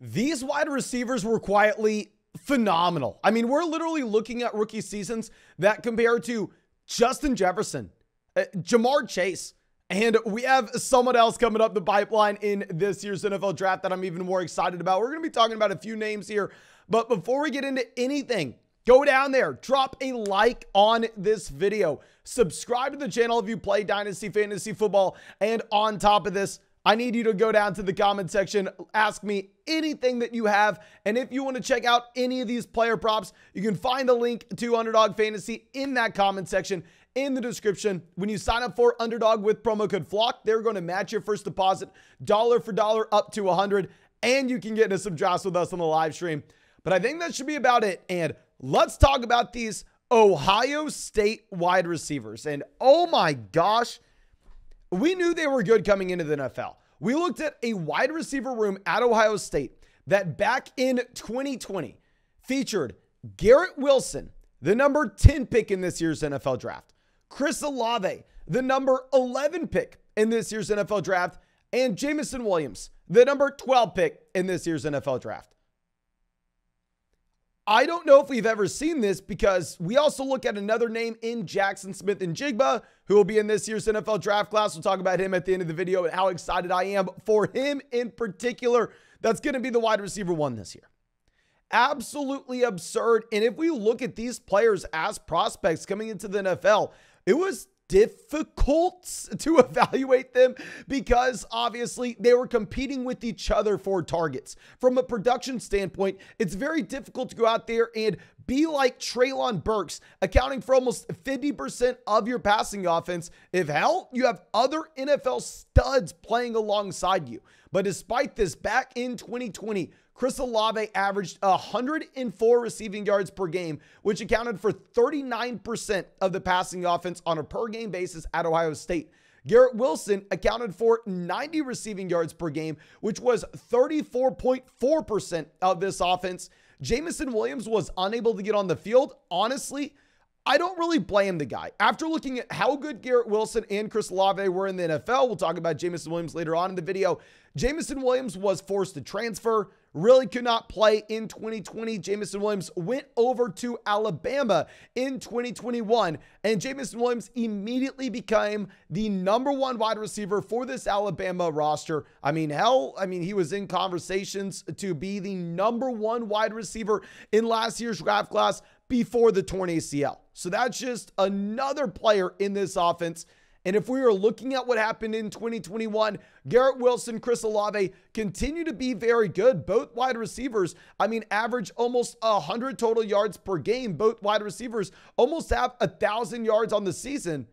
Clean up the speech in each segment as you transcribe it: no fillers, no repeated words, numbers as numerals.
These wide receivers were quietly phenomenal. I mean, we're literally looking at rookie seasons that compare to Justin Jefferson, Jamar Chase, and we have someone else coming up the pipeline in this year's NFL draft that I'm even more excited about. We're going to be talking about a few names here, but before we get into anything, go down there, drop a like on this video, subscribe to the channel if you play Dynasty Fantasy Football, and on top of this, I need you to go down to the comment section, ask me anything that you have, and if you want to check out any of these player props, you can find the link to Underdog Fantasy in that comment section in the description. When you sign up for Underdog with promo code FLOCK, they're going to match your first deposit dollar for dollar up to 100, and you can get into some drafts with us on the live stream. But I think that should be about it, and let's talk about these Ohio State wide receivers. And oh my gosh, we knew they were good coming into the NFL. We looked at a wide receiver room at Ohio State that back in 2020 featured Garrett Wilson, the number 10 pick in this year's NFL draft, Chris Olave, the number 11 pick in this year's NFL draft, and Jameson Williams, the number 12 pick in this year's NFL draft. I don't know if we've ever seen this because we also look at another name in Jackson Smith-Njigba, who will be in this year's NFL draft class. We'll talk about him at the end of the video and how excited I am for him in particular. That's going to be the wide receiver one this year. Absolutely absurd. And if we look at these players as prospects coming into the NFL, it was difficult to evaluate them because obviously they were competing with each other for targets. From a production standpoint, it's very difficult to go out there and be like Treylon Burks, accounting for almost 50% of your passing offense. If hell, you have other NFL studs playing alongside you. But despite this, back in 2020, Chris Olave averaged 104 receiving yards per game, which accounted for 39% of the passing offense on a per game basis at Ohio State. Garrett Wilson accounted for 90 receiving yards per game, which was 34.4% of this offense. Jameson Williams was unable to get on the field. Honestly, I don't really blame the guy. After looking at how good Garrett Wilson and Chris Olave were in the NFL, we'll talk about Jameson Williams later on in the video. Jameson Williams was forced to transfer, really could not play in 2020. Jameson Williams went over to Alabama in 2021, and Jameson Williams immediately became the number one wide receiver for this Alabama roster. I mean, hell, he was in conversations to be the number one wide receiver in last year's draft class before the torn ACL. So that's just another player in this offense. And if we are looking at what happened in 2021, Garrett Wilson, Chris Olave continue to be very good. Both wide receivers, average almost 100 total yards per game. Both wide receivers almost have 1,000 yards on the season.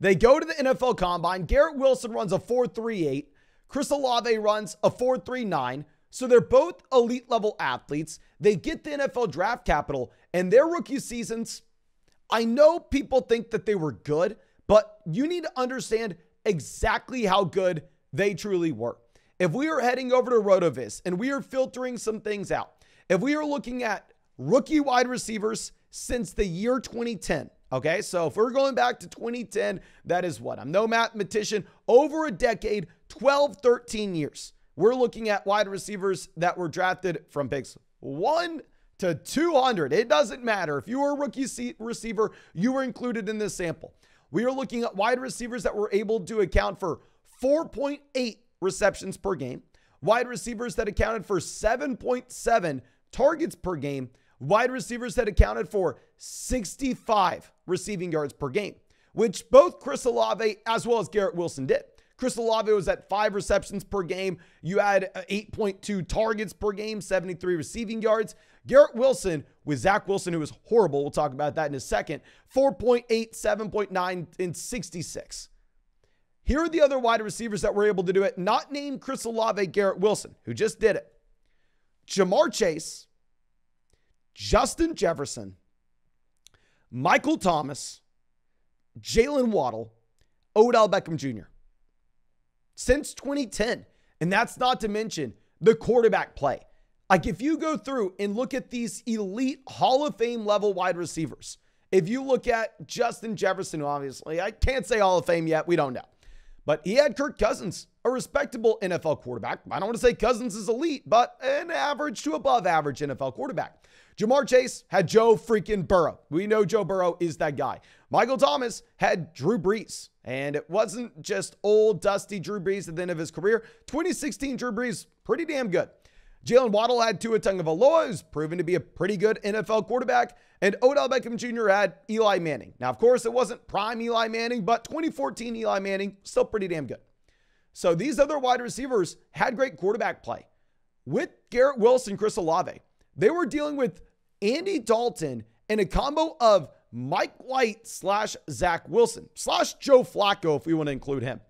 They go to the NFL Combine. Garrett Wilson runs a 4.38. Chris Olave runs a 4.39. So they're both elite level athletes. They get the NFL draft capital, and their rookie seasons, I know people think that they were good, but you need to understand exactly how good they truly were. If we are heading over to RotoViz and we are filtering some things out, if we are looking at rookie wide receivers since the year 2010, okay, so if we're going back to 2010, that is what? I'm no mathematician. Over a decade, 12, 13 years. We're looking at wide receivers that were drafted from picks 1 to 200. It doesn't matter. If you were a rookie receiver, you were included in this sample. We are looking at wide receivers that were able to account for 4.8 receptions per game, wide receivers that accounted for 7.7 targets per game, wide receivers that accounted for 65 receiving yards per game, which both Chris Olave as well as Garrett Wilson did. Chris Olave was at 5 receptions per game. You had 8.2 targets per game, 73 receiving yards. Garrett Wilson with Zach Wilson, who was horrible. We'll talk about that in a second. 4.8, 7.9, and 66. Here are the other wide receivers that were able to do it, not named Chris Olave, Garrett Wilson, who just did it. Jamar Chase, Justin Jefferson, Michael Thomas, Jalen Waddle, Odell Beckham Jr. Since 2010. And that's not to mention the quarterback play. Like if you go through and look at these elite Hall of Fame level wide receivers, if you look at Justin Jefferson, obviously, I can't say Hall of Fame yet. We don't know. But he had Kirk Cousins, a respectable NFL quarterback. I don't want to say Cousins is elite, but an average to above average NFL quarterback. Jamar Chase had Joe freaking Burrow. We know Joe Burrow is that guy. Michael Thomas had Drew Brees. And it wasn't just old, dusty Drew Brees at the end of his career. 2016 Drew Brees, pretty damn good. Jalen Waddle had Tua Tagovailoa, who's proven to be a pretty good NFL quarterback. And Odell Beckham Jr. had Eli Manning. Now, of course, it wasn't prime Eli Manning, but 2014 Eli Manning, still pretty damn good. So these other wide receivers had great quarterback play. With Garrett Wilson, Chris Olave, they were dealing with Andy Dalton and a combo of Mike White / Zach Wilson / Joe Flacco, if we want to include him.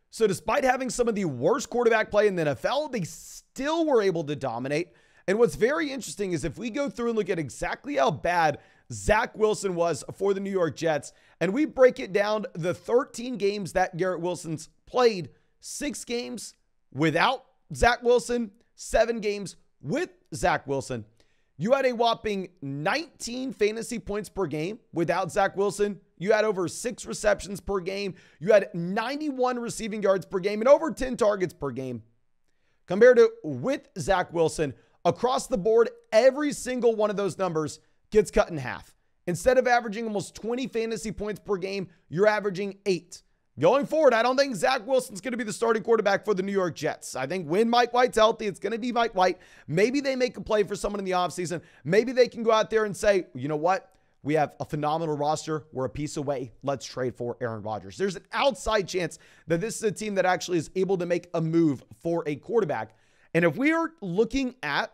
So despite having some of the worst quarterback play in the NFL, they still were able to dominate. And what's very interesting is if we go through and look at exactly how bad Zach Wilson was for the New York Jets, and we break it down, the 13 games that Garrett Wilson's played, 6 games without Zach Wilson, 7 games with Zach Wilson. You had a whopping 19 fantasy points per game without Zach Wilson. You had over 6 receptions per game. You had 91 receiving yards per game and over 10 targets per game. Compared to with Zach Wilson, across the board, every single one of those numbers gets cut in half. Instead of averaging almost 20 fantasy points per game, you're averaging 8. Going forward, I don't think Zach Wilson's going to be the starting quarterback for the New York Jets. I think when Mike White's healthy, it's going to be Mike White. Maybe they make a play for someone in the offseason. Maybe they can go out there and say, you know what? We have a phenomenal roster. We're a piece away. Let's trade for Aaron Rodgers. There's an outside chance that this is a team that actually is able to make a move for a quarterback. And if we are looking at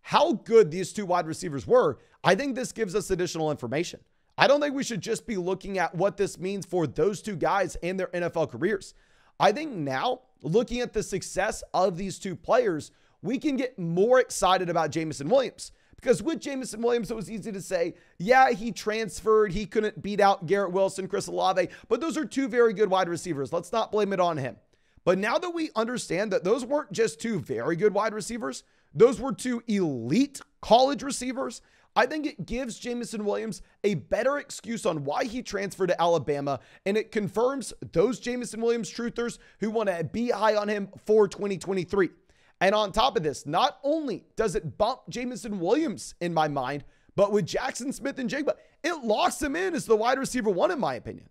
how good these two wide receivers were, I think this gives us additional information. I don't think we should just be looking at what this means for those two guys and their NFL careers. I think now, looking at the success of these two players, we can get more excited about Jameson Williams. Because with Jameson Williams, it was easy to say, yeah, he transferred. He couldn't beat out Garrett Wilson, Chris Olave. But those are two very good wide receivers. Let's not blame it on him. But now that we understand that those weren't just two very good wide receivers, those were two elite college receivers, I think it gives Jameson Williams a better excuse on why he transferred to Alabama, and it confirms those Jameson Williams truthers who want to be high on him for 2023. And on top of this, not only does it bump Jameson Williams in my mind, but with Jackson Smith and Jigba, it locks him in as the wide receiver 1 in my opinion.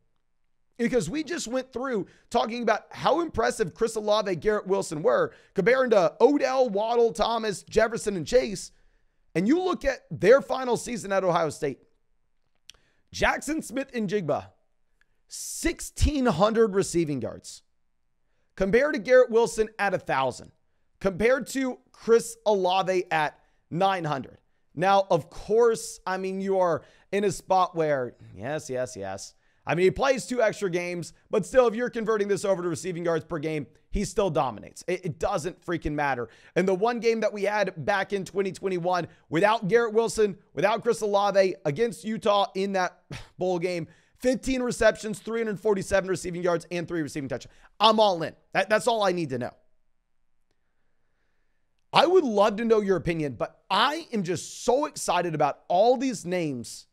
Because we just went through talking about how impressive Chris Olave, Garrett Wilson were, comparing to Odell, Waddle, Thomas, Jefferson, and Chase. And you look at their final season at Ohio State. Jackson Smith and Jigba, 1,600 receiving yards. Compared to Garrett Wilson at 1,000. Compared to Chris Olave at 900. Now, of course, I mean, you are in a spot where, yes. I mean, he plays 2 extra games, but still, if you're converting this over to receiving yards per game, he still dominates. It doesn't freaking matter. And the one game that we had back in 2021 without Garrett Wilson, without Chris Olave against Utah in that bowl game, 15 receptions, 347 receiving yards, and 3 receiving touchdowns. I'm all in. That's all I need to know. I would love to know your opinion, but I am just so excited about all these names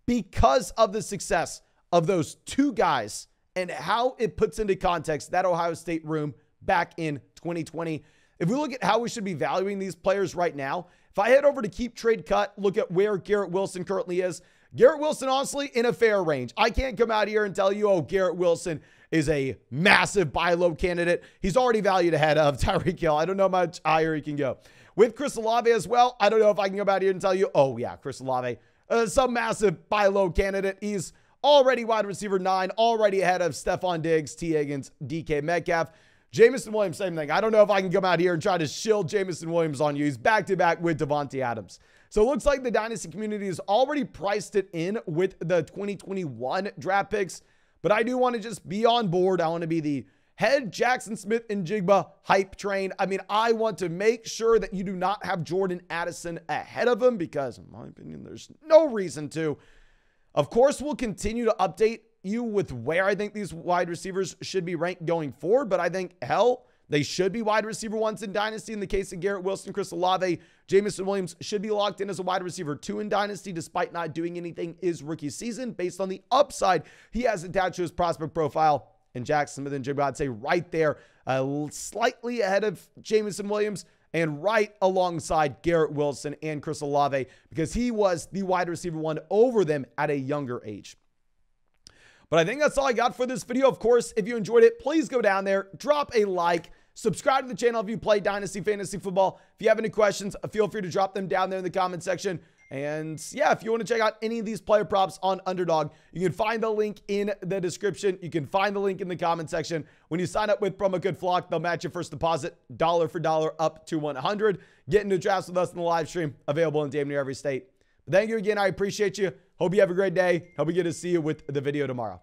because of the success of those two guys and how it puts into context that Ohio State room back in 2020. If we look at how we should be valuing these players right now, if I head over to Keep Trade Cut, look at where Garrett Wilson currently is. Garrett Wilson, honestly, in a fair range. I can't come out here and tell you, oh, Garrett Wilson is a massive buy low candidate. He's already valued ahead of Tyreek Hill. I don't know how much higher he can go. With Chris Olave as well, I don't know if I can come out here and tell you, oh yeah, Chris Olave, some massive buy low candidate. He's already wide receiver 9, already ahead of Stephon Diggs, T. Higgins, DK Metcalf. Jameson Williams, same thing. I don't know if I can come out here and try to shield Jameson Williams on you. He's back-to-back with Devontae Adams. So it looks like the Dynasty community has already priced it in with the 2021 draft picks. But I do want to just be on board. I want to be the head Jackson Smith and Jigba hype train. I mean, I want to make sure that you do not have Jordan Addison ahead of him because, in my opinion, there's no reason to. Of course, we'll continue to update you with where I think these wide receivers should be ranked going forward. But I think, hell, they should be wide receiver 1s in Dynasty. In the case of Garrett Wilson, Chris Olave, Jameson Williams should be locked in as a wide receiver 2 in Dynasty, despite not doing anything his rookie season based on the upside he has attached to his prospect profile. and Jackson Smith-Njigba. I'd say right there, slightly ahead of Jameson Williams, and right alongside Garrett Wilson and Chris Olave, because he was the wide receiver one over them at a younger age. But I think that's all I got for this video. Of course, if you enjoyed it, please go down there, drop a like, subscribe to the channel if you play Dynasty Fantasy Football. If you have any questions, feel free to drop them down there in the comment section. And yeah, if you want to check out any of these player props on Underdog, you can find the link in the description. You can find the link in the comment section. When you sign up with promo code FLOCK, they'll match your first deposit dollar for dollar up to $100. Get into drafts with us in the live stream, available in damn near every state. But thank you again. I appreciate you. Hope you have a great day. Hope we get to see you with the video tomorrow.